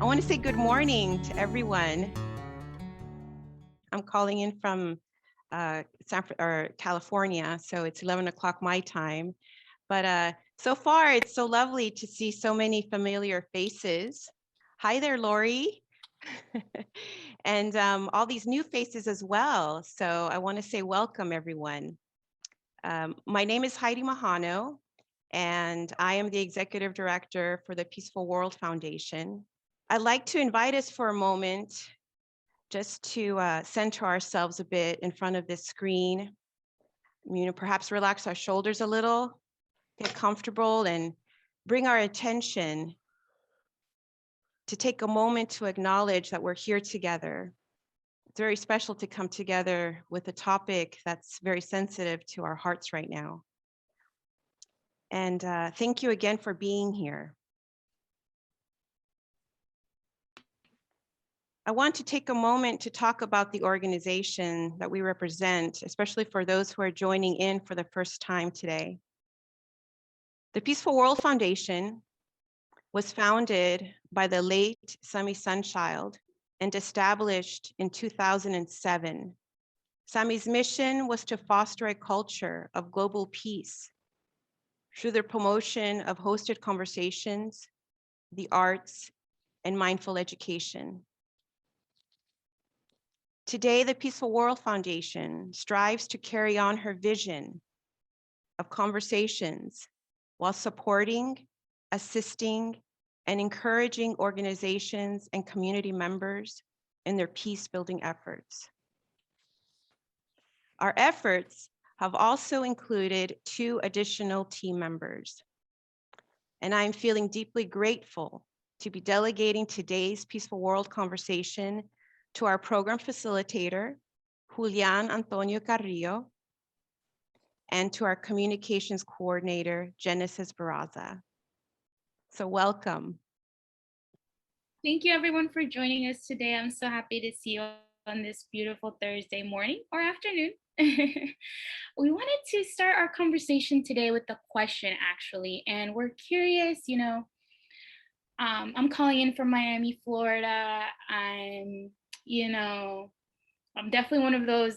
I want to say good morning to everyone. I'm calling in from California, so it's 11 o'clock my time. But so far, it's so lovely to see so many familiar faces. Hi there, Lori. And all these new faces as well. So I want to say welcome, everyone. My name is Heidi Mahano, and I am the Executive Director for the Peaceful World Foundation. I'd like to invite us for a moment just to center ourselves a bit in front of this screen. Perhaps relax our shoulders a little, get comfortable, and bring our attention to take a moment to acknowledge that we're here together. It's very special to come together with a topic that's very sensitive to our hearts right now. And thank you again for being here. I want to take a moment to talk about the organization that we represent, especially for those who are joining in for the first time today. The Peaceful World Foundation was founded by the late Sami Sunchild and established in 2007. Sami's mission was to foster a culture of global peace through the promotion of hosted conversations, the arts, and mindful education. Today, the Peaceful World Foundation strives to carry on her vision of conversations while supporting, assisting, and encouraging organizations and community members in their peace-building efforts. Our efforts have also included 2 additional team members, and I'm feeling deeply grateful to be delegating today's Peaceful World conversation to our program facilitator, Julian Antonio Carrillo, and to our communications coordinator, Genesis Barraza. So welcome. Thank you everyone for joining us today. I'm so happy to see you on this beautiful Thursday morning or afternoon. We wanted to start our conversation today with a question actually, and we're curious, I'm calling in from Miami, Florida. I'm definitely one of those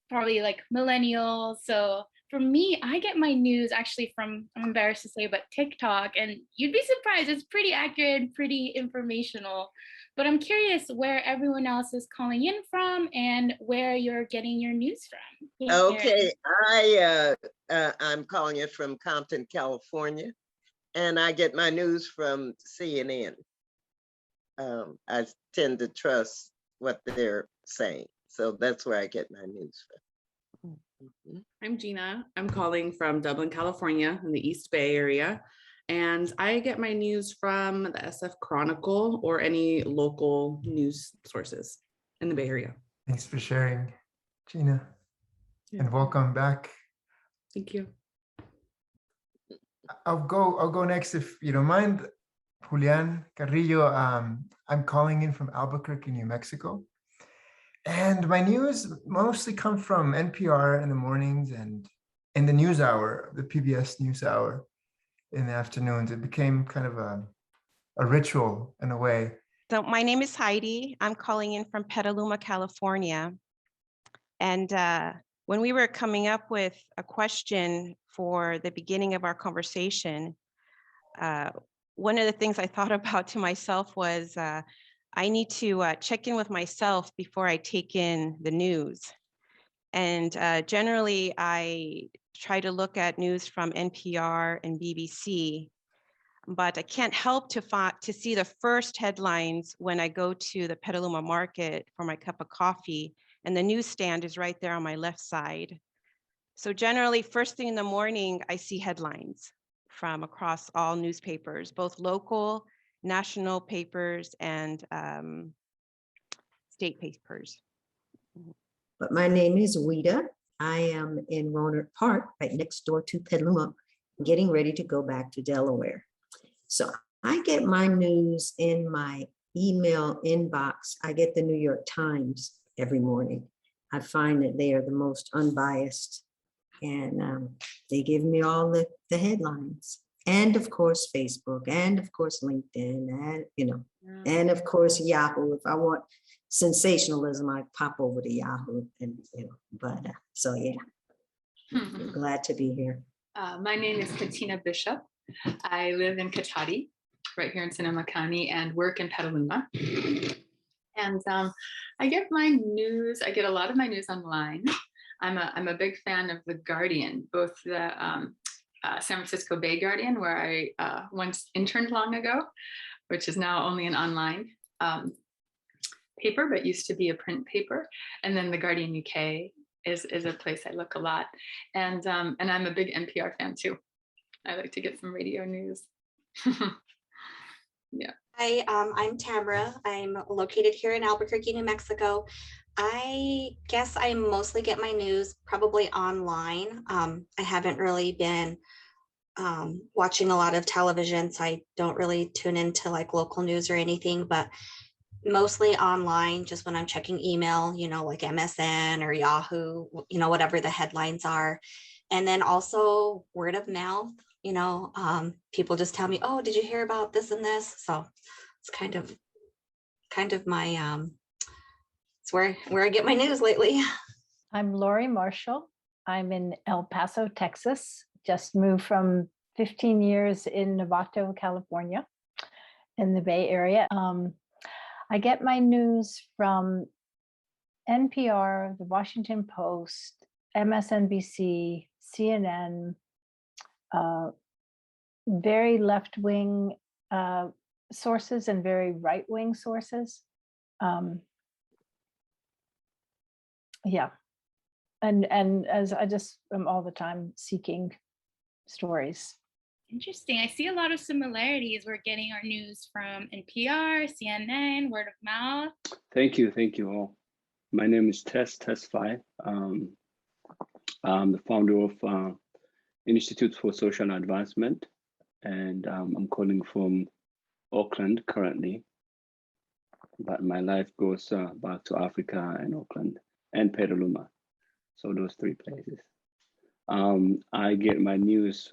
probably like millennials. So for me, I get my news actually from, I'm embarrassed to say, but TikTok, and you'd be surprised, it's pretty accurate, pretty informational. But I'm curious where everyone else is calling in from and where you're getting your news from. Okay, I'm calling it from Compton, California, and I get my news from CNN. I tend to trust what they're saying, so that's where I get my news from. I'm Gina. I'm calling from Dublin, California in the East Bay area, and I get my news from the SF Chronicle or any local news sources in the Bay Area. Thanks for sharing, Gina, and welcome back. Thank you. I'll go next if you don't mind. Julian Carrillo. I'm calling in from Albuquerque, New Mexico. And my news mostly come from NPR in the mornings and in the news hour, the PBS news hour in the afternoons. It became kind of a ritual in a way. So my name is Heidi. I'm calling in from Petaluma, California. And when we were coming up with a question for the beginning of our conversation, one of the things I thought about to myself was I need to check in with myself before I take in the news. And generally, I try to look at news from NPR and BBC, but I can't help to see the first headlines when I go to the Petaluma market for my cup of coffee, and the newsstand is right there on my left side. So generally, first thing in the morning, I see headlines from across all newspapers, both local, national papers, and state papers. But my name is Wida. I am in Rohnert Park, right next door to Petaluma, getting ready to go back to Delaware. So I get my news in my email inbox. I get the New York Times every morning. I find that they are the most unbiased, and they give me all the headlines. And of course, Facebook, and of course, LinkedIn, and And of course, Yahoo. If I want sensationalism, I pop over to Yahoo. And but so yeah, glad to be here. My name is Katina Bishop. I live in Cachati, right here in Sonoma County, and work in Petaluma. And I get a lot of my news online. I'm a big fan of The Guardian, both the San Francisco Bay Guardian, where I once interned long ago, which is now only an online paper, but used to be a print paper. And then The Guardian UK is a place I look a lot. And I'm a big NPR fan too. I like to get some radio news. Yeah. Hi, I'm Tamara. I'm located here in Albuquerque, New Mexico. I guess I mostly get my news probably online. I haven't really been watching a lot of television, so I don't really tune into like local news or anything, but mostly online, just when I'm checking email, like MSN or Yahoo, whatever the headlines are. And then also word of mouth, people just tell me, oh, did you hear about this and this? So it's kind of my, it's where I get my news lately. I'm Lori Marshall. I'm in El Paso, Texas. Just moved from 15 years in Novato, California, in the Bay Area. I get my news from NPR, the Washington Post, MSNBC, CNN, very left-wing sources and very right-wing sources. Yeah. And as I just am all the time seeking stories. Interesting. I see a lot of similarities. We're getting our news from NPR, CNN, word of mouth. Thank you all. My name is Tess Fai. I'm the founder of Institute for Social Advancement, and I'm calling from Auckland currently, but my life goes back to Africa and Auckland and Petaluma, so those three places. I get my news,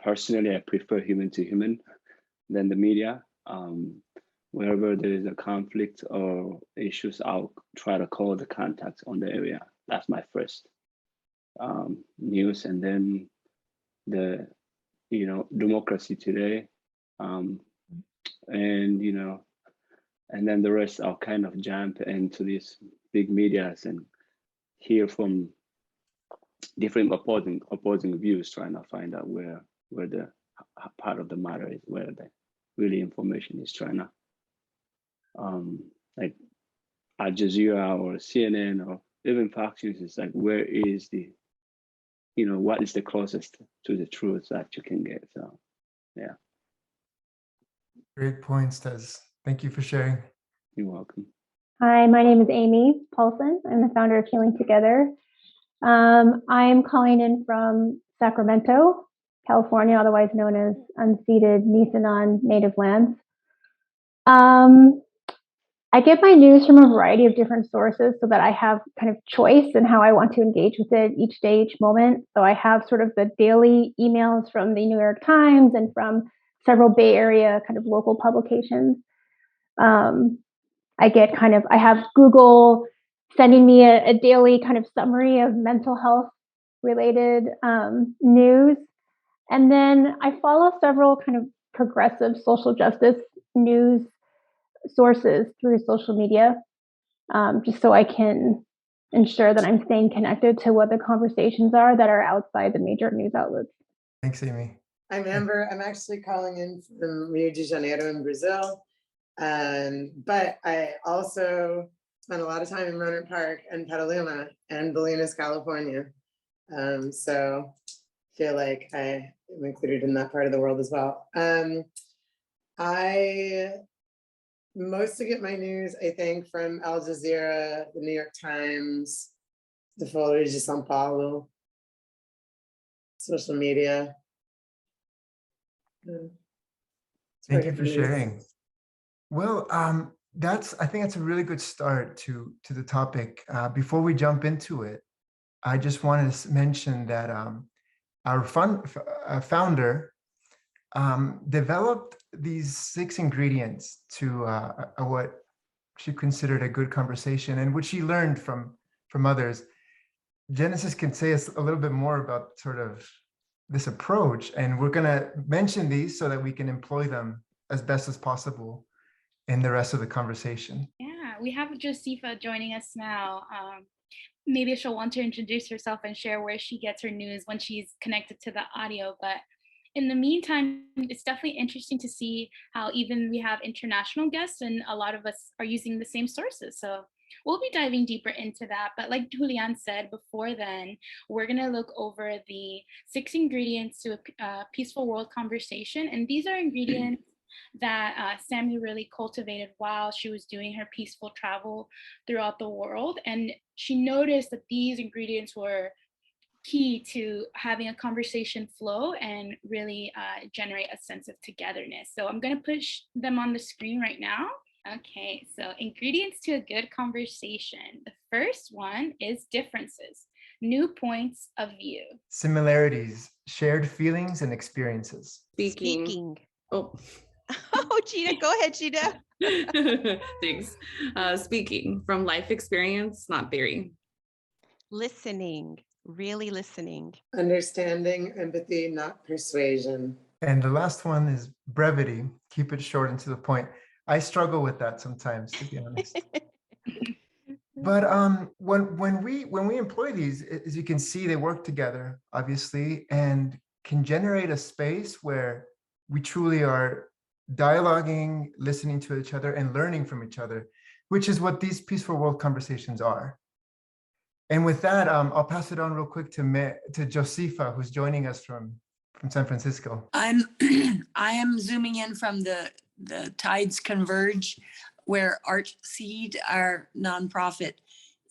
personally, I prefer human to human than the media. Wherever there is a conflict or issues, I'll try to call the contacts on the area. That's my first news. And then the, democracy today. And then the rest, I'll kind of jump into these big medias and hear from different opposing views, trying to find out where the part of the matter is, where the really information is, trying to like Al Jazeera or CNN or even Fox News is like, where is the, what is the closest to the truth that you can get? So, yeah. Great points, Tez. Thank you for sharing. You're welcome. Hi, my name is Amy Paulson. I'm the founder of Healing Together. I'm calling in from Sacramento, California, otherwise known as unceded Nisenan Native lands. I get my news from a variety of different sources so that I have kind of choice in how I want to engage with it each day, each moment. So I have sort of the daily emails from the New York Times and from several Bay Area kind of local publications. I have Google sending me a daily kind of summary of mental health related news. And then I follow several kind of progressive social justice news sources through social media, just so I can ensure that I'm staying connected to what the conversations are that are outside the major news outlets. Thanks, Amy. I'm Amber. I'm actually calling in from Rio de Janeiro in Brazil. But I also spent a lot of time in Rohnert Park and Petaluma and Bolinas, California. So I feel like I am included in that part of the world as well. I mostly get my news, I think, from Al Jazeera, the New York Times, the Folha de São Paulo, social media. Thank you for sharing. Well, I think that's a really good start to the topic. Before we jump into it, I just wanted to mention that our founder developed these 6 ingredients to what she considered a good conversation and what she learned from others. Genesis can say us a little bit more about sort of this approach, and we're going to mention these so that we can employ them as best as possible in the rest of the conversation. Yeah, we have Josepha joining us now. Maybe she'll want to introduce herself and share where she gets her news when she's connected to the audio. But in the meantime, it's definitely interesting to see how even we have international guests and a lot of us are using the same sources. So we'll be diving deeper into that. But like Julian said before then, we're going to look over the 6 ingredients to a peaceful world conversation. And these are ingredients that Sami really cultivated while she was doing her peaceful travel throughout the world. And she noticed that these ingredients were key to having a conversation flow and really generate a sense of togetherness. So I'm going to push them on the screen right now. Okay, so ingredients to a good conversation. The first one is differences, new points of view. Similarities, shared feelings and experiences. Speaking. Oh. Oh, Gina, go ahead, Gina. Thanks. Speaking from life experience, not theory. Listening, really listening. Understanding, empathy, not persuasion. And the last one is brevity. Keep it short and to the point. I struggle with that sometimes, to be honest. But when we employ these, as you can see, they work together, obviously, and can generate a space where we truly are dialoguing, listening to each other, and learning from each other, which is what these peaceful world conversations are. And with that, I'll pass it on real quick to Josepha, who's joining us from San Francisco. I am zooming in from the Tides Converge, where Artseed, our nonprofit,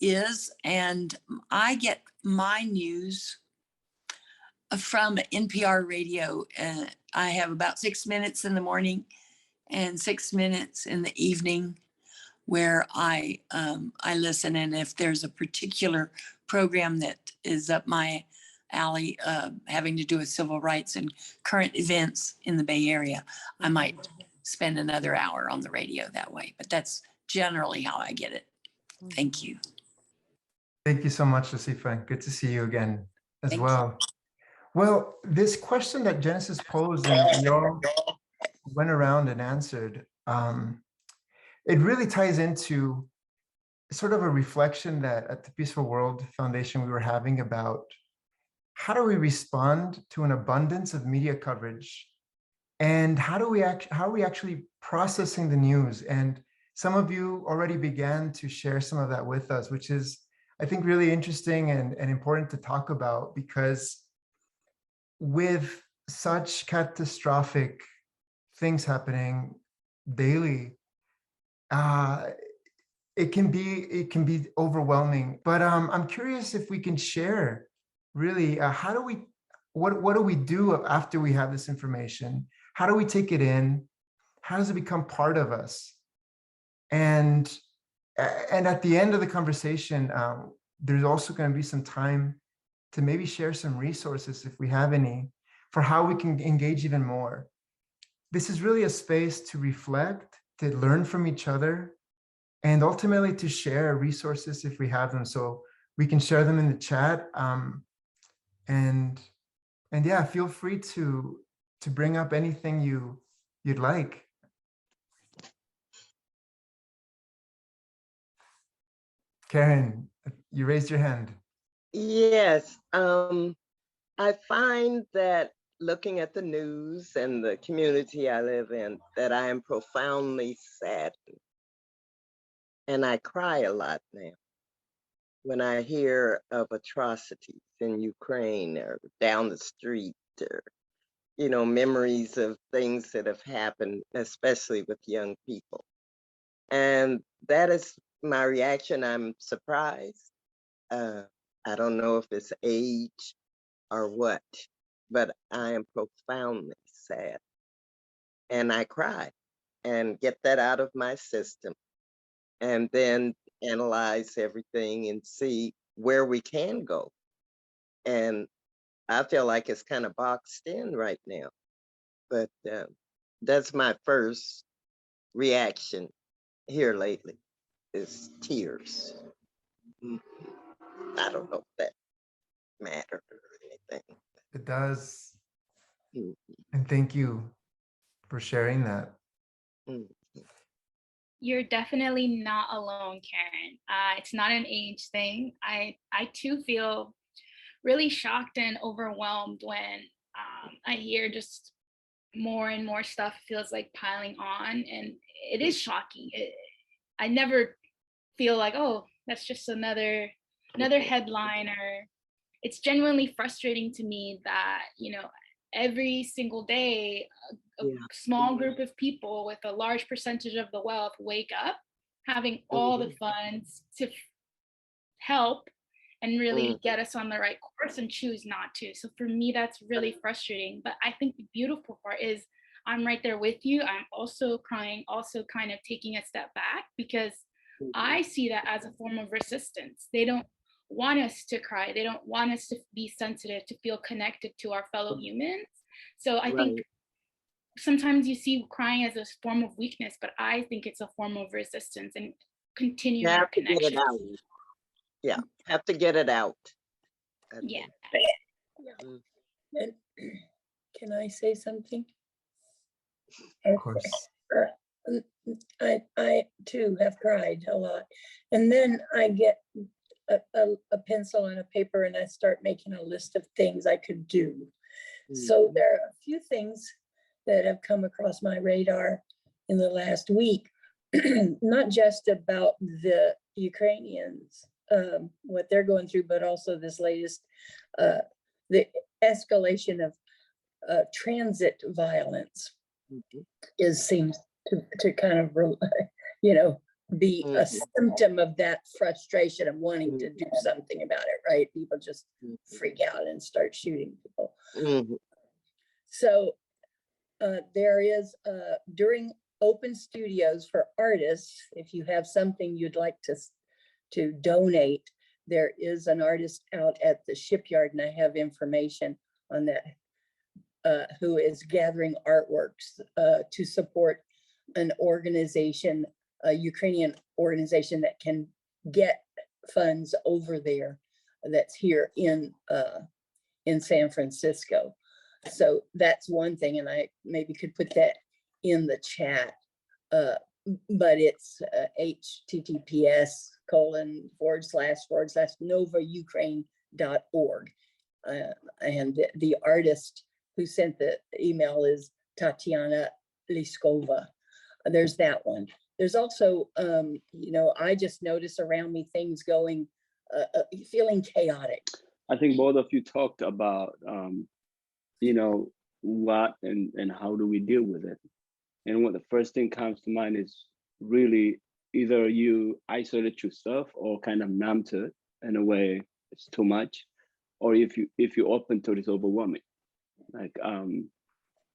is, and I get my news from NPR radio. I have about 6 minutes in the morning and 6 minutes in the evening where I listen. And if there's a particular program that is up my alley, having to do with civil rights and current events in the Bay Area, I might spend another hour on the radio that way. But that's generally how I get it. Thank you. Thank you so much, Josepha. Good to see you again as Thank well. Well, this question that Genesis posed and we all went around and answered, it really ties into sort of a reflection that at the Peaceful World Foundation we were having about how do we respond to an abundance of media coverage, and how are we actually processing the news? And some of you already began to share some of that with us, which is, I think, really interesting and important to talk about, because with such catastrophic things happening daily, it can be overwhelming. But I'm curious if we can share really what do we do after we have this information? How do we take it in? How does it become part of us? And at the end of the conversation, there's also going to be some time to maybe share some resources, if we have any, for how we can engage even more. This is really a space to reflect, to learn from each other, and ultimately to share resources if we have them. So we can share them in the chat. And yeah, feel free to bring up anything you'd like. Karen, you raised your hand. Yes, I find that looking at the news and the community I live in, that I am profoundly saddened. And I cry a lot now when I hear of atrocities in Ukraine or down the street, or, memories of things that have happened, especially with young people. And that is my reaction. I'm surprised. I don't know if it's age or what, but I am profoundly sad. And I cry and get that out of my system, and then analyze everything and see where we can go. And I feel like it's kind of boxed in right now, but That's my first reaction here lately is tears. I don't know if that mattered or anything. It does. Mm, And thank you for sharing that. mm, You're definitely not alone, Karen. It's not an age thing. I too feel really shocked and overwhelmed when I hear just more and more stuff feels like piling on, and it is shocking. I never feel like, oh, that's just another headline, or it's genuinely frustrating to me that, you know, every single day a Yeah. small group of people with a large percentage of the wealth wake up having all the funds to help and really get us on the right course and choose not to. So for me, that's really frustrating. But I think the beautiful part is I'm right there with you. I'm also crying, also kind of taking a step back, because I see that as a form of resistance. They don't want us to cry. They don't want us to be sensitive, to feel connected to our fellow humans. So I think sometimes you see crying as a form of weakness, but I think it's a form of resistance and continuing our connection. Yeah, have to get it out. Yeah. And can I say something? Of course. I too have cried a lot. And then I get a pencil and a paper and I start making a list of things I could do. So there are a few things that have come across my radar in the last week, not just about the Ukrainians, what they're going through, but also this latest, the escalation of transit violence seems to kind of, you know, be a symptom of that frustration of wanting to do something about it, right? People just freak out and start shooting people. So there is, during open studios for artists, if you have something you'd like to donate, there is an artist out at the shipyard, and I have information on that, who is gathering artworks to support an organization, a Ukrainian organization that can get funds over there, that's here in San Francisco. So that's one thing, and I maybe could put that in the chat, but it's https://novaukraine.org. And the artist who sent the email is Tatiana Liskova. There's that one. There's also, you know, I just notice around me things going, feeling chaotic. I think both of you talked about, you know, what and how do we deal with it? And what the first thing comes to mind is really either you isolate yourself or kind of numb to it in a way it's too much, or if you're open to it, it's overwhelming. Like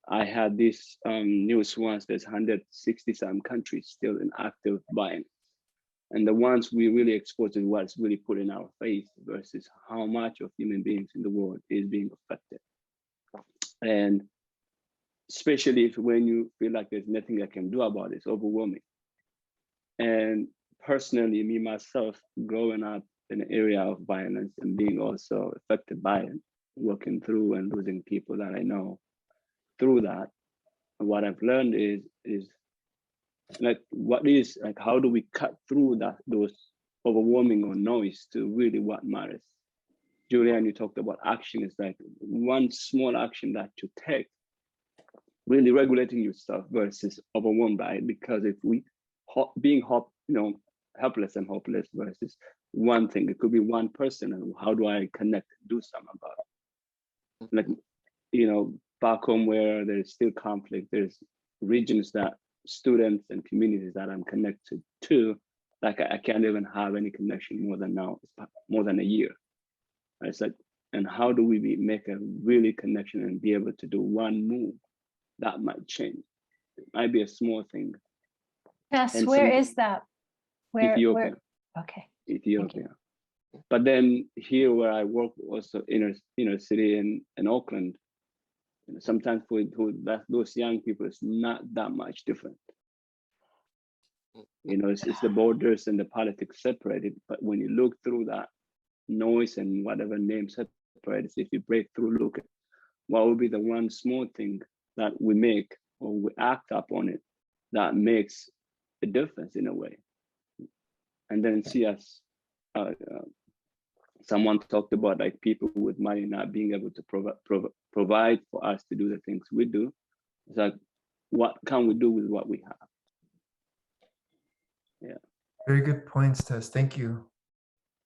I had this news once, there's 160 some countries still in active violence. And the ones we really exposed is what's really put in our face versus how much of human beings in the world is being affected. And especially when you feel like there's nothing I can do about it, it's overwhelming. And personally, me, myself, growing up in an area of violence and being also affected by it, working through and losing people that I know through that, what I've learned is like, what is, like, how do we cut through those overwhelming or noise to really what matters? Julianne, you talked about action. It's like one small action that you take, really regulating yourself versus overwhelmed by it. Because if we being helpless and hopeless versus one thing, it could be one person, and how do I connect, do something about it? Like, you know, back home where there's still conflict, there's regions that students and communities that I'm connected to, like I can't even have any connection more than a year. It's like, and how do we make a really connection and be able to do one move that might change? It might be a small thing. Yes, where is that? Ethiopia. Okay. Ethiopia. But then here where I work, also inner city in Oakland, Sometimes for those young people, it's not that much different. It's the borders and the politics separated, but when you look through that noise and whatever name separates, if you break through, look at what would be the one small thing that we make or we act upon it that makes a difference in a way. And then see us, someone talked about like people with money not being able to provide for us to do the things we do. It's like, what can we do with what we have? Yeah. Very good points, Tess. Thank you.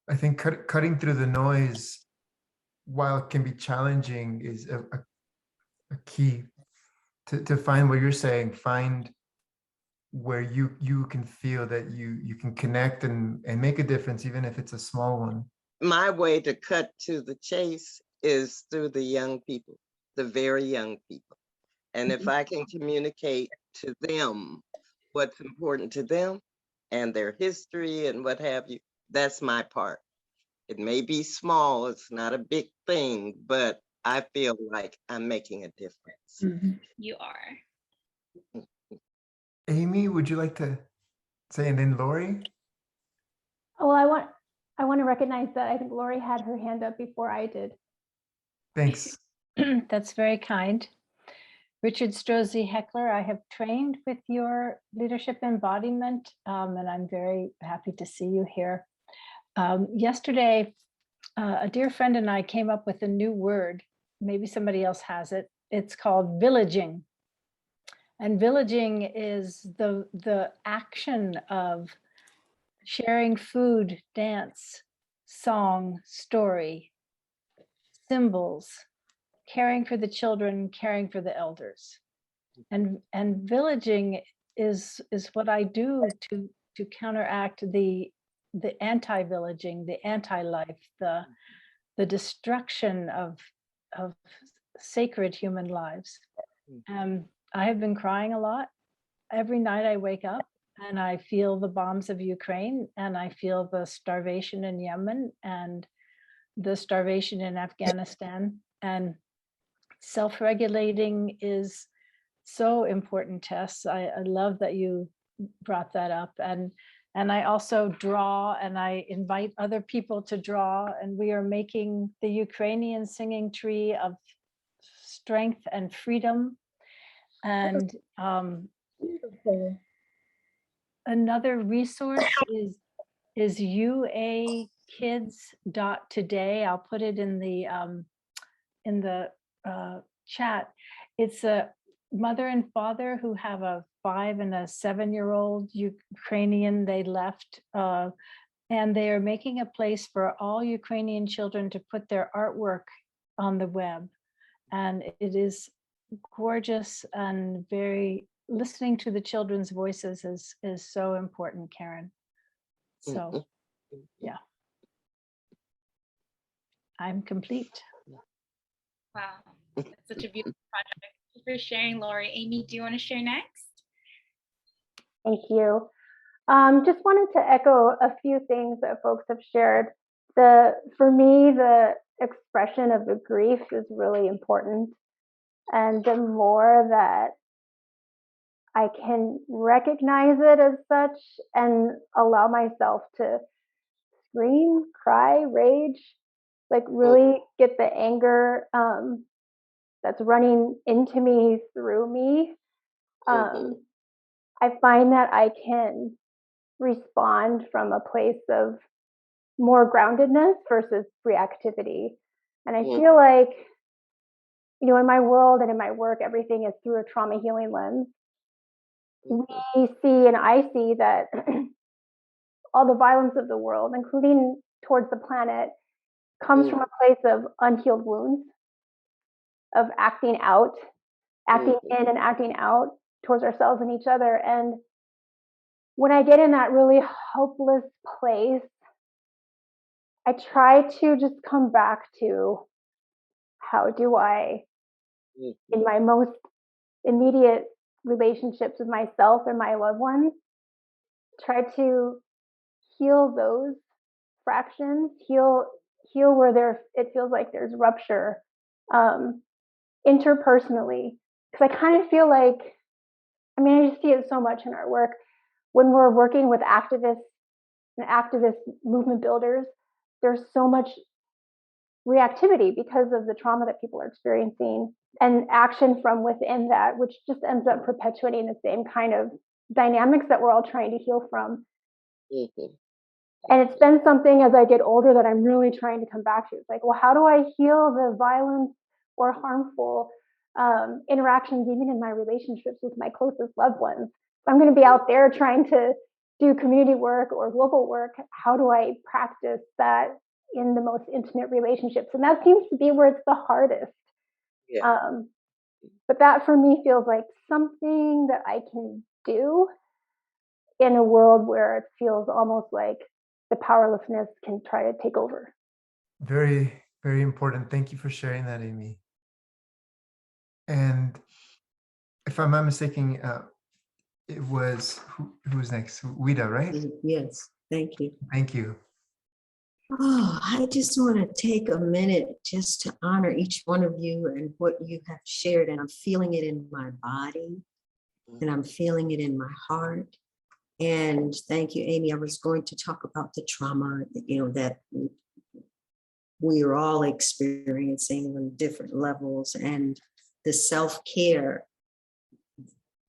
I think cutting through the noise, while it can be challenging, is a key to find what you're saying, find where you can feel that you can connect and make a difference, even if it's a small one. My way to cut to the chase is through the young people, the very young people. And if I can communicate to them what's important to them and their history and what have you, that's my part. It may be small, it's not a big thing, but I feel like I'm making a difference. You are. Amy, would you like to say, and then Lori? Well, I want to recognize that I think Lori had her hand up before I did. Thanks. That's very kind. Richard Strozzi Heckler, I have trained with your leadership embodiment, and I'm very happy to see you here. Yesterday, a dear friend and I came up with a new word. Maybe somebody else has it. It's called villaging. And villaging is the action of sharing food, dance, song, story, symbols, caring for the children, caring for the elders. And villaging is what I do to counteract the anti-villaging, the anti-life, the destruction of sacred human lives. I have been crying a lot. Every night I wake up and I feel the bombs of Ukraine, and I feel the starvation in Yemen and the starvation in Afghanistan. And self-regulating is so important, Tess. I love that you brought that up. And I also draw, and I invite other people to draw, and we are making the Ukrainian singing tree of strength and freedom. And Beautiful. another resource is uakids.today. I'll put it in the chat. It's a mother and father who have a 5 and a 7-year-old Ukrainian. They left, and they are making a place for all Ukrainian children to put their artwork on the web. And it is gorgeous, and very listening to the children's voices is so important, Karen. So yeah, I'm complete. Wow, that's such a beautiful project. Thank you for sharing, Lori. Amy, do you want to share next? Thank you. Just wanted to echo a few things that folks have shared. For me, the expression of the grief is really important. And the more that I can recognize it as such and allow myself to scream, cry, rage, like really get the anger that's running into me through me, I find that I can respond from a place of more groundedness versus reactivity. And I feel like, in my world and in my work, everything is through a trauma healing lens. We see, and I see, that all the violence of the world, including towards the planet, comes from a place of unhealed wounds, of acting out, acting in and acting out towards ourselves and each other. And when I get in that really hopeless place, I try to just come back to, how do I, in my most immediate relationships with myself and my loved ones, try to heal those fractions, heal where it feels like there's rupture, interpersonally, because I kind of feel like, I mean, I just see it so much in our work when we're working with activists and activist movement builders. There's so much reactivity because of the trauma that people are experiencing, and action from within that, which just ends up perpetuating the same kind of dynamics that we're all trying to heal from. And it's been something as I get older that I'm really trying to come back to. It's like, well, how do I heal the violence or harmful interactions, even in my relationships with my closest loved ones? If I'm going to be out there trying to do community work or global work, how do I practice that in the most intimate relationships? And that seems to be where it's the hardest. But that for me feels like something that I can do in a world where it feels almost like the powerlessness can try to take over. Very, very important. Thank you for sharing that, Amy. And if I'm not mistaken, it was, who was next? Wida, right? Yes, thank you. Thank you. Oh, I just want to take a minute just to honor each one of you and what you have shared. And I'm feeling it in my body and I'm feeling it in my heart. And thank you, Amy. I was going to talk about the trauma, that we are all experiencing on different levels, and the self-care,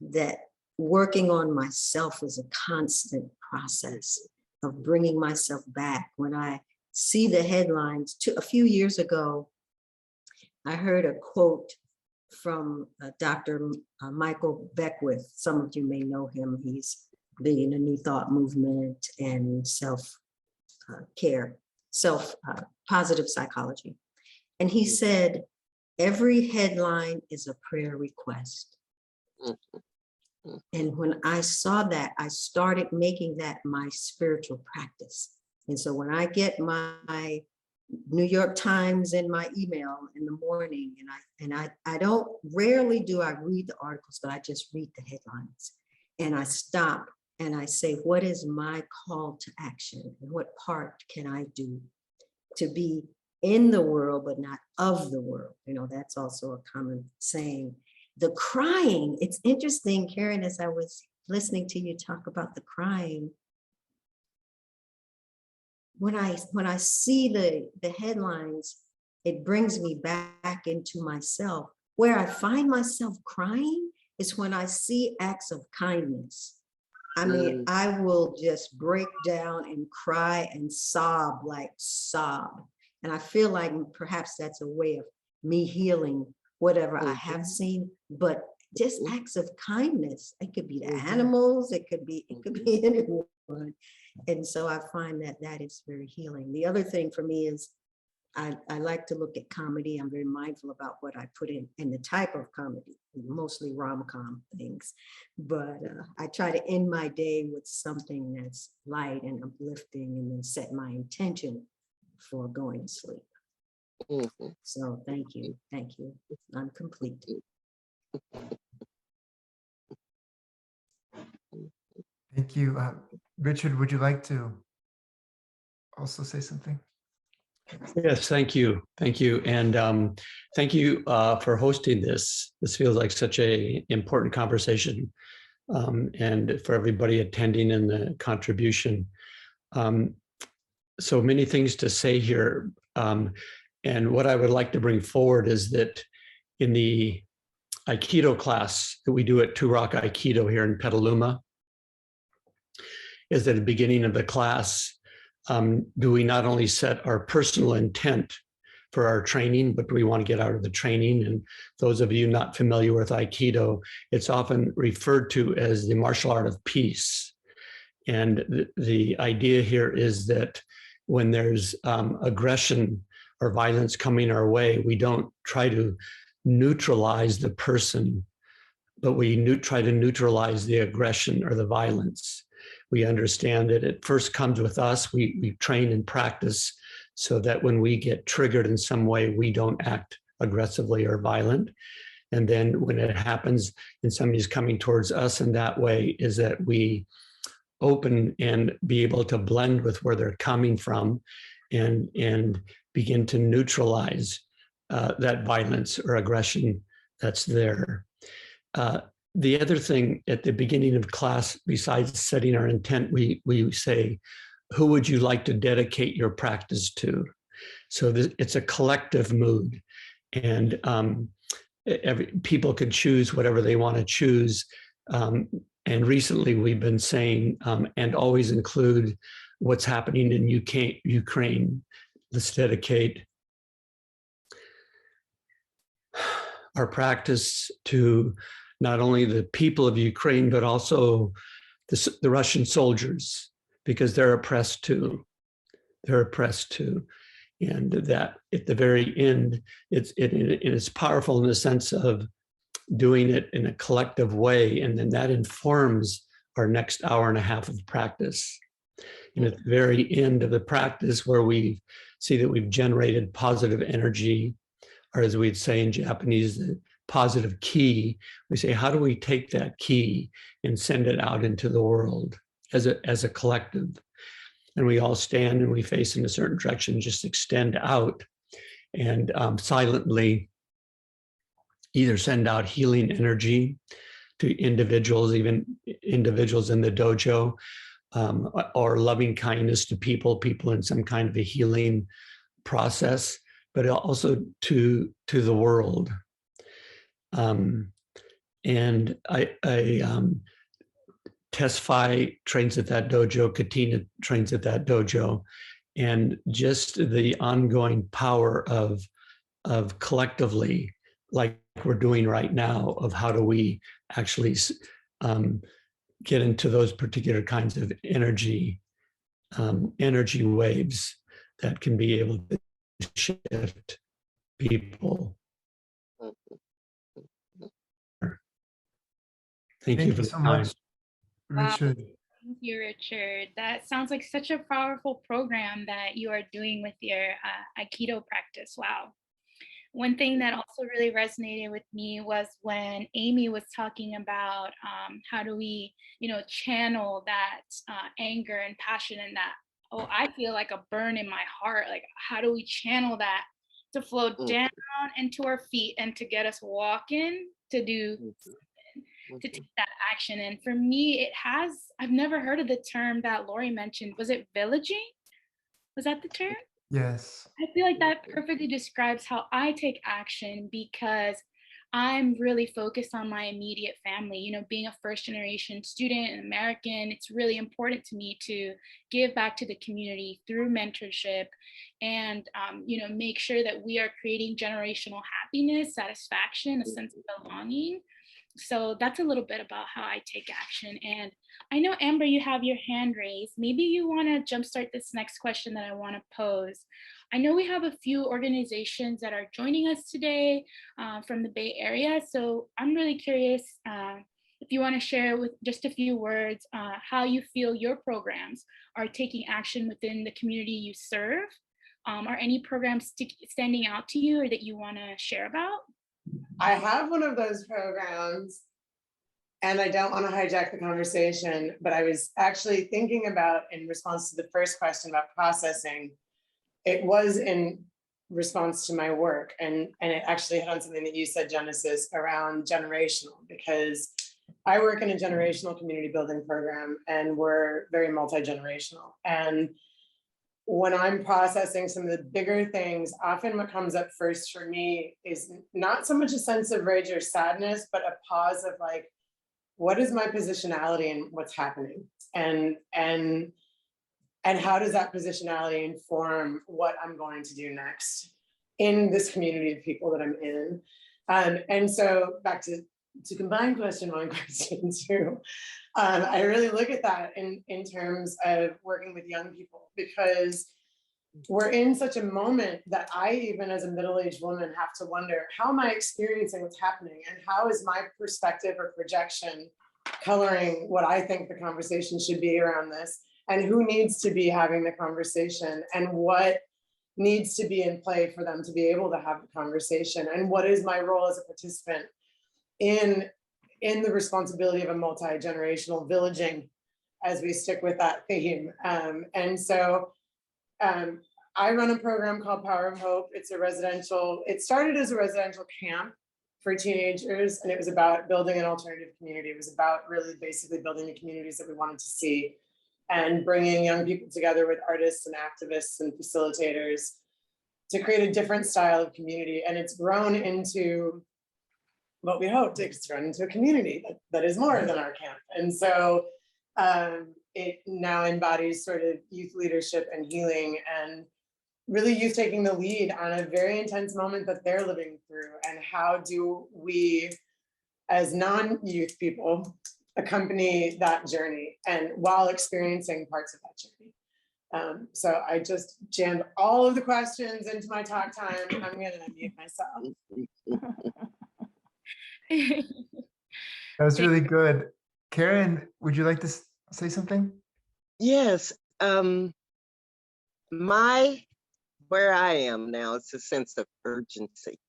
that working on myself is a constant process of bringing myself back. When I see the headlines, a few years ago, I heard a quote from Dr. Michael Beckwith. Some of you may know him. He's big in the New Thought movement and self-care, positive psychology. And he said, every headline is a prayer request. And when I saw that, I started making that my spiritual practice. And so when I get my New York Times in my email in the morning, and I don't, rarely do I read the articles, but I just read the headlines. And I stop and I say, what is my call to action? And what part can I do to be in the world, but not of the world? That's also a common saying. The crying, it's interesting, Karen, as I was listening to you talk about the crying, when I see the headlines, it brings me back into myself. Where I find myself crying is when I see acts of kindness. I mean, I will just break down and cry and sob. And I feel like perhaps that's a way of me healing whatever I have seen, but just acts of kindness. It could be the animals, it could be anyone. And so I find that is very healing. The other thing for me is I like to look at comedy. I'm very mindful about what I put in the type of comedy, mostly rom-com things. But I try to end my day with something that's light and uplifting, and then set my intention for going to sleep. So thank you. I'm complete. Thank you. Richard, would you like to also say something? Yes, thank you. And thank you for hosting this. This feels like such an important conversation, and for everybody attending and the contribution. So many things to say here. And what I would like to bring forward is that in the Aikido class that we do at Two Rock Aikido here in Petaluma, is at the beginning of the class, do we not only set our personal intent for our training, but we want to get out of the training. And those of you not familiar with Aikido, it's often referred to as the martial art of peace. And the idea here is that when there's aggression or violence coming our way, we don't try to neutralize the person, but we try to neutralize the aggression or the violence. We understand that it first comes with us. We train and practice so that when we get triggered in some way, we don't act aggressively or violent. And then when it happens and somebody's coming towards us in that way, is that we open and be able to blend with where they're coming from and begin to neutralize that violence or aggression that's there. The other thing at the beginning of class, besides setting our intent, we say, who would you like to dedicate your practice to? So it's a collective mood, and people can choose whatever they want to choose. And recently we've been saying, and always include what's happening in Ukraine. Let's dedicate our practice to not only the people of Ukraine, but also the Russian soldiers, because they're oppressed too. They're oppressed too. And that at the very end, it's powerful in the sense of doing it in a collective way. And then that informs our next hour and a half of practice. And at the very end of the practice, where we see that we've generated positive energy, or as we'd say in Japanese, the positive ki, we say, how do we take that ki and send it out into the world as a collective? And we all stand and we face in a certain direction, just extend out and silently either send out healing energy to individuals, even individuals in the dojo, or loving kindness to people in some kind of a healing process, but also to the world. And Tess Phi trains at that dojo, Katina trains at that dojo, and just the ongoing power of collectively, like we're doing right now, of how do we actually get into those particular kinds of energy waves that can be able to shift people. Thank you so much, Richard. Thank you, Richard. That sounds like such a powerful program that you are doing with your Aikido practice. Wow. One thing that also really resonated with me was when Amy was talking about how do we, channel that anger and passion and that, I feel like a burn in my heart. Like, how do we channel that to flow down into our feet and to get us walking to do to take that action? And for me, I've never heard of the term that Lori mentioned. Was it villaging? Was that the term? Yes. I feel like that perfectly describes how I take action, because I'm really focused on my immediate family. Being a first generation student and American, it's really important to me to give back to the community through mentorship and, make sure that we are creating generational happiness, satisfaction, a sense of belonging. So that's a little bit about how I take action. And I know, Amber, you have your hand raised. Maybe you want to jumpstart this next question that I want to pose. I know we have a few organizations that are joining us today from the Bay Area. So I'm really curious if you want to share with just a few words how you feel your programs are taking action within the community you serve. Are any programs standing out to you or that you want to share about? I have one of those programs, and I don't want to hijack the conversation, but I was actually thinking about, in response to the first question about processing, it was in response to my work, and it actually hit on something that you said, Genesis, around generational, because I work in a generational community building program, and we're very multi-generational. And when I'm processing some of the bigger things, often what comes up first for me is not so much a sense of rage or sadness, but a pause of like, what is my positionality in what's happening? And how does that positionality inform what I'm going to do next in this community of people that I'm in? And so back to combine question one, question two, I really look at that in terms of working with young people, because we're in such a moment that I, even as a middle-aged woman, have to wonder, how am I experiencing what's happening? And how is my perspective or projection coloring what I think the conversation should be around this? And who needs to be having the conversation? And what needs to be in play for them to be able to have the conversation? And what is my role as a participant in the responsibility of a multi-generational villaging, as we stick with that theme? And so I run a program called Power of Hope. It started as a residential camp for teenagers, and it was about building an alternative community. It was about really basically building the communities that we wanted to see and bringing young people together with artists and activists and facilitators to create a different style of community. And it's grown into what we hoped. It's grown into a community that is more than our camp. And so it now embodies sort of youth leadership and healing, and really youth taking the lead on a very intense moment that they're living through. And how do we, as non-youth people, accompany that journey and while experiencing parts of that journey. So I just jammed all of the questions into my talk time. I'm gonna unmute myself. That was really good. Karen, would you like to say something? Yes. Where I am now, it's a sense of urgency.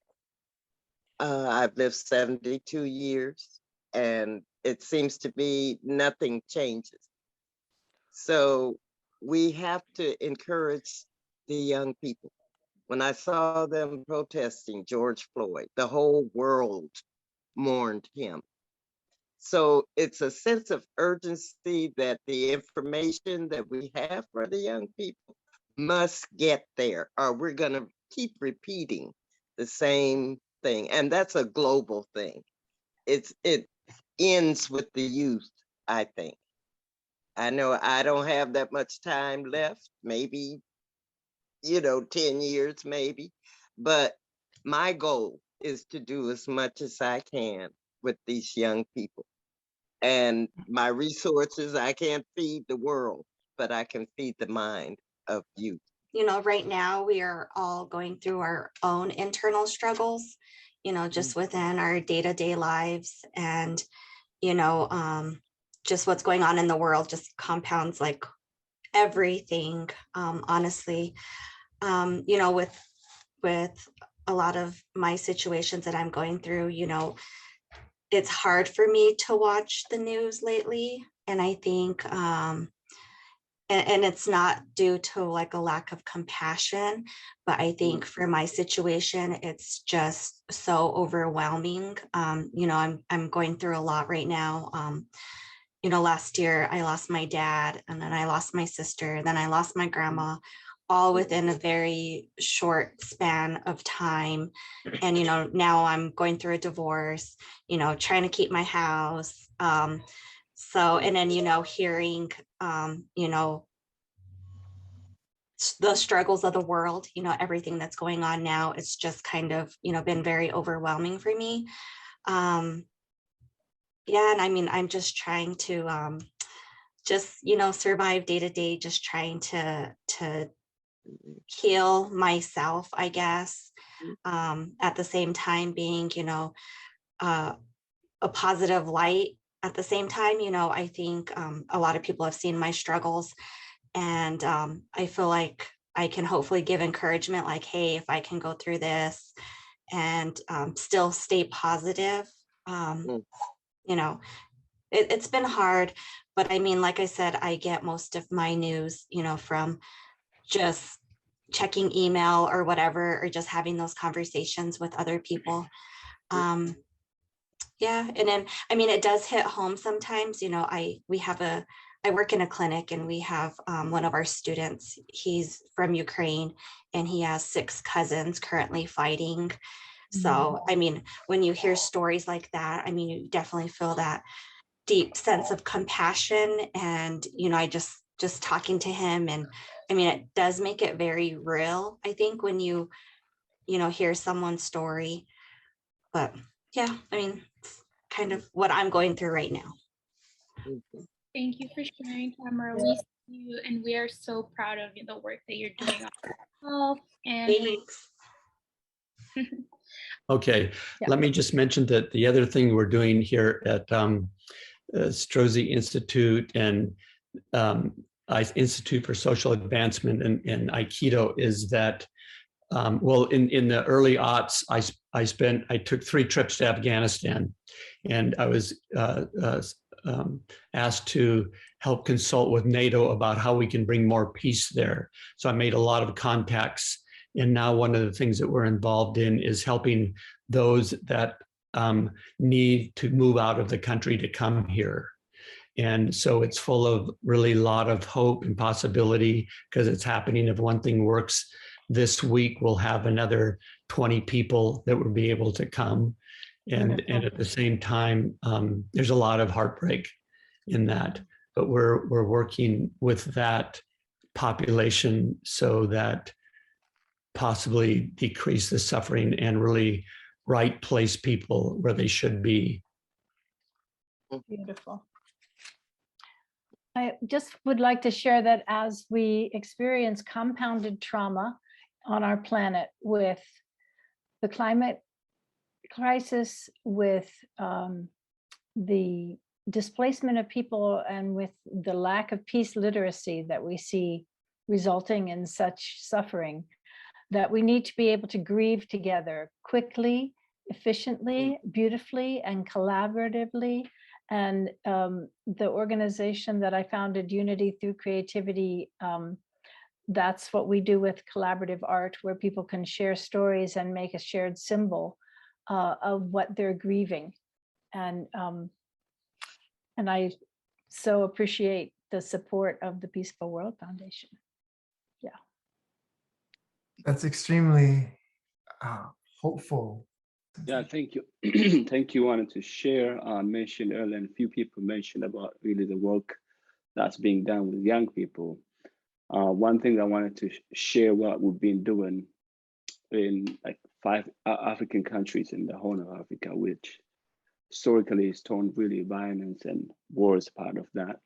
I've lived 72 years, and it seems to be nothing changes. So we have to encourage the young people. When I saw them protesting George Floyd, the whole world mourned him. So it's a sense of urgency that the information that we have for the young people must get there, or we're going to keep repeating the same thing. And that's a global thing. It ends with the youth, I think. I know I don't have that much time left, maybe, 10 years, maybe. But my goal is to do as much as I can with these young people. And my resources, I can't feed the world, but I can feed the mind of youth. Right now we are all going through our own internal struggles, just within our day-to-day lives, and, just what's going on in the world just compounds like everything, honestly. With a lot of my situations that I'm going through, it's hard for me to watch the news lately. And I think, and it's not due to like a lack of compassion, but I think for my situation, it's just so overwhelming. I'm going through a lot right now. Last year I lost my dad, and then I lost my sister, and then I lost my grandma, all within a very short span of time. And, now I'm going through a divorce, trying to keep my house. So, and then, hearing, the struggles of the world, everything that's going on now, it's just kind of, been very overwhelming for me. Yeah, and I mean, I'm just trying to survive day to day, just trying to heal myself, I guess. At the same time being, a positive light. At the same time, I think a lot of people have seen my struggles, and I feel like I can hopefully give encouragement, like, hey, if I can go through this and still stay positive, it's been hard, but I mean, like I said, I get most of my news, from just checking email or whatever, or just having those conversations with other people. Yeah, and then, I mean, it does hit home sometimes. I work in a clinic, and we have one of our students, he's from Ukraine, and he has 6 cousins currently fighting. So, I mean, when you hear stories like that, I mean, you definitely feel that deep sense of compassion. And, I just talking to him, and I mean, it does make it very real, I think, when you hear someone's story. But yeah, I mean, it's kind of what I'm going through right now. Thank you for sharing, Tamara. We see you, and we are so proud of the work that you're doing on yourself. And Thanks. Okay, let me just mention that the other thing we're doing here at Strozzi Institute and Institute for Social Advancement and Aikido is that, in the early aughts, I took 3 trips to Afghanistan, and I was asked to help consult with NATO about how we can bring more peace there. So I made a lot of contacts. And now one of the things that we're involved in is helping those that need to move out of the country to come here. And so it's full of really a lot of hope and possibility because it's happening. If one thing works this week, we'll have another 20 people that will be able to come. And at the same time, there's a lot of heartbreak in that, but we're working with that population so that possibly decrease the suffering and really right place people where they should be. Beautiful. I just would like to share that as we experience compounded trauma on our planet with the climate crisis, with the displacement of people, and with the lack of peace literacy that we see resulting in such suffering, that we need to be able to grieve together quickly, efficiently, beautifully, and collaboratively. And the organization that I founded, Unity Through Creativity, that's what we do with collaborative art, where people can share stories and make a shared symbol of what they're grieving. And I so appreciate the support of the Peaceful World Foundation. Yeah. That's extremely hopeful. Yeah, thank you. Thank you. Wanted to share, mentioned earlier, and a few people mentioned about really the work that's being done with young people. One thing I wanted to share what we've been doing in like 5 African countries in the Horn of Africa, which historically is torn really violence and war is part of that,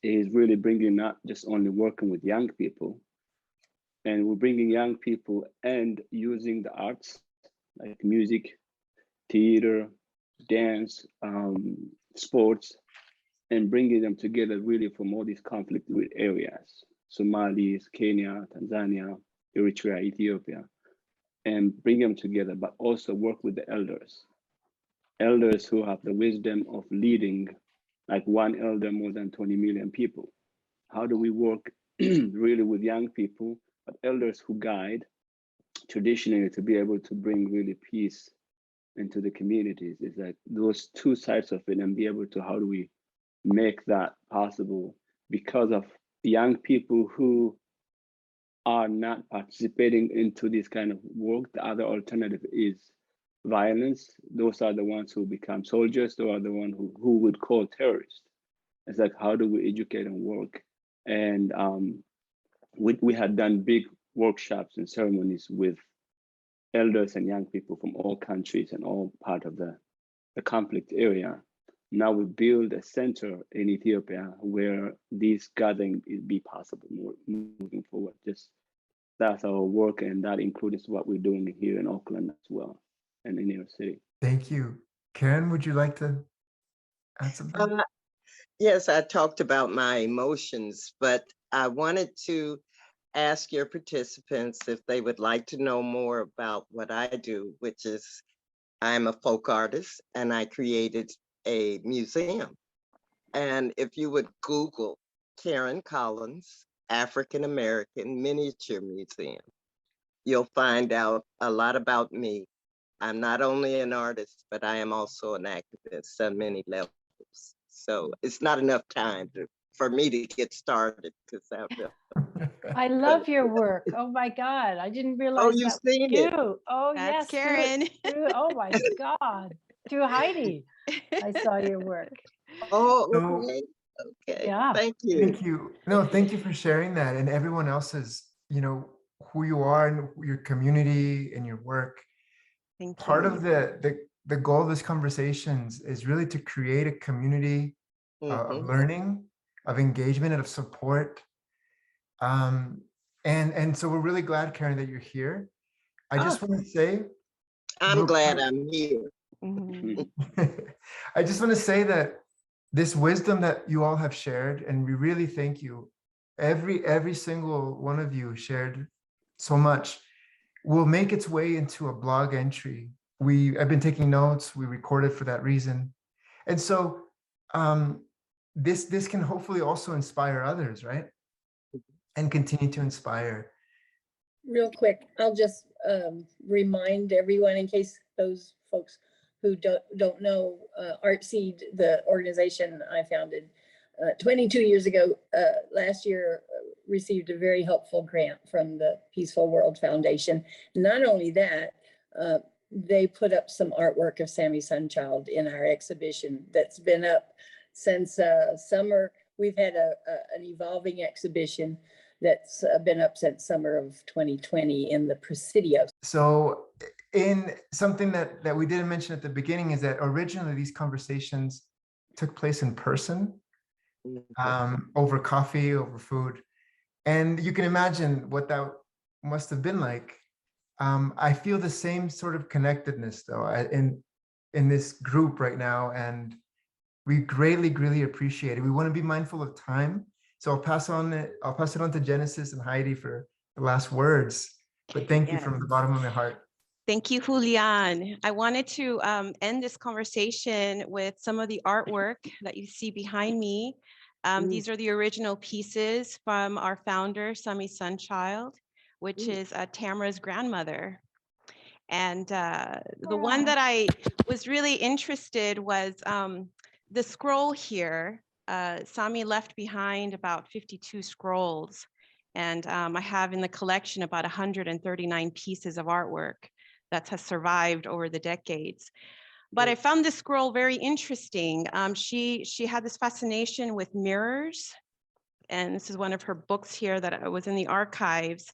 is really bringing not just only working with young people, and we're bringing young people and using the arts like music, theater, dance, sports, and bringing them together really from all these conflict areas, Somalis, Kenya, Tanzania, Eritrea, Ethiopia, and bring them together, but also work with the elders who have the wisdom of leading, like one elder more than 20 million people. How do we work really with young people, but elders who guide traditionally to be able to bring really peace into the communities? Is like those two sides of it, and be able to, how do we make that possible? Because of young people who are not participating into this kind of work, the other alternative is violence. Those are the ones who become soldiers. Those are the ones who would call terrorists. It's like, how do we educate and work? And we had done big workshops and ceremonies with elders and young people from all countries and all part of the conflict area. Now we build a center in Ethiopia where these gatherings be possible moving forward. Just that's our work, and that includes what we're doing here in Auckland as well, and in New York City. Thank you. Karen, would you like to add something? Yes, I talked about my emotions, but I wanted to ask your participants if they would like to know more about what I do, which is I'm a folk artist and I created a museum. And if you would Google Karen Collins, African American Miniature Museum, you'll find out a lot about me. I'm not only an artist, but I am also an activist on many levels. So it's not enough time for me to get started because I love your work. Oh my God. I didn't realize you've that was seen you. it. Oh That's yes. Karen. Oh my God. Through Heidi, I saw your work. Oh, So, okay. Okay. Yeah. Thank you. thank you. No, thank you for sharing that, and everyone else's, who you are and your community and your work. Thank Part you. of the goal of this conversations is really to create a community of learning, of engagement, and of support. And so we're really glad, Karen, that you're here. I just want to say, I'm real glad quick- I'm here. I just want to say that this wisdom that you all have shared, and we really thank you. Every single one of you shared so much, will make its way into a blog entry. I've been taking notes, we recorded for that reason. And so this can hopefully also inspire others, right? And continue to inspire. Real quick, I'll just remind everyone, in case those folks who don't know, Artseed, the organization I founded 22 years ago, last year received a very helpful grant from the Peaceful World Foundation. Not only that, they put up some artwork of Sami Sunchild in our exhibition that's been up since summer. We've had an evolving exhibition that's been up since summer of 2020 in the Presidio. So in something that we didn't mention at the beginning is that originally these conversations took place in person, over coffee, over food. And you can imagine what that must have been like. I feel the same sort of connectedness though in this group right now, and we greatly appreciate it. We want to be mindful of time. So I'll pass it on to Genesis and Heidi for the last words. But thank you from the bottom of my heart. Thank you, Julian. I wanted to end this conversation with some of the artwork that you see behind me. These are the original pieces from our founder, Sami Sunchild, which is Tamara's grandmother. And the one that I was really interested was the scroll here. Sami left behind about 52 scrolls. And I have in the collection about 139 pieces of artwork that has survived over the decades. But I found this scroll very interesting. She had this fascination with mirrors. And this is one of her books here that was in the archives.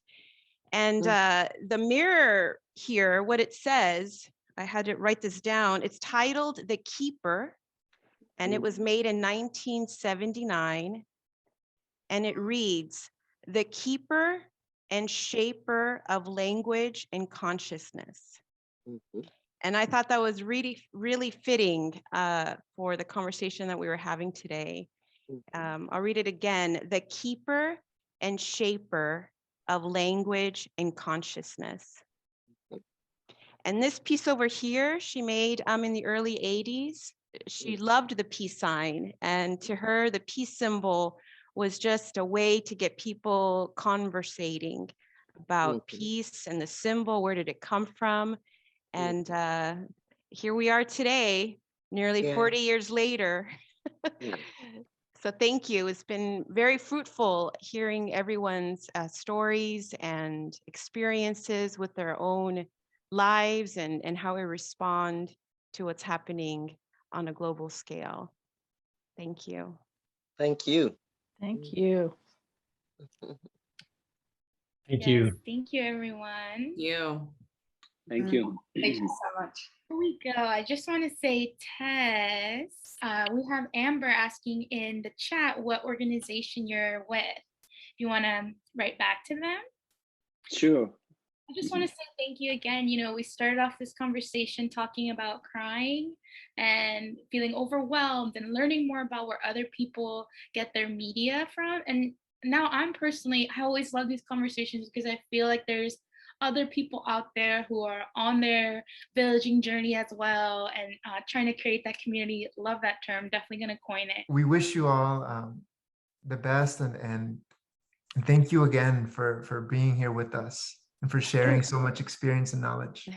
And the mirror here, what it says, I had to write this down. It's titled The Keeper, and it was made in 1979. And it reads, "The keeper and shaper of language and consciousness." And I thought that was really fitting for the conversation that we were having today. I'll read it again. The keeper and shaper of language and consciousness. And this piece over here, she made in the early 80s. She loved the peace sign. And to her, the peace symbol was just a way to get people conversating about peace and the symbol. Where did it come from? And here we are today, nearly 40 years later. So thank you. It's been very fruitful hearing everyone's stories and experiences with their own lives and how we respond to what's happening on a global scale. Thank you. Thank you. Thank you. Thank you. Thank you, everyone. Thank you. Thank you so much. Before we go, I just want to say, Tess, we have Amber asking in the chat what organization you're with. Do you want to write back to them? Sure. I just want to say thank you again. You know, we started off this conversation talking about crying and feeling overwhelmed and learning more about where other people get their media from. And now I always love these conversations because I feel like there's other people out there who are on their villaging journey as well and trying to create that community. Love that term. Definitely going to coin it. We wish you all the best and thank you again for being here with us and for sharing so much experience and knowledge.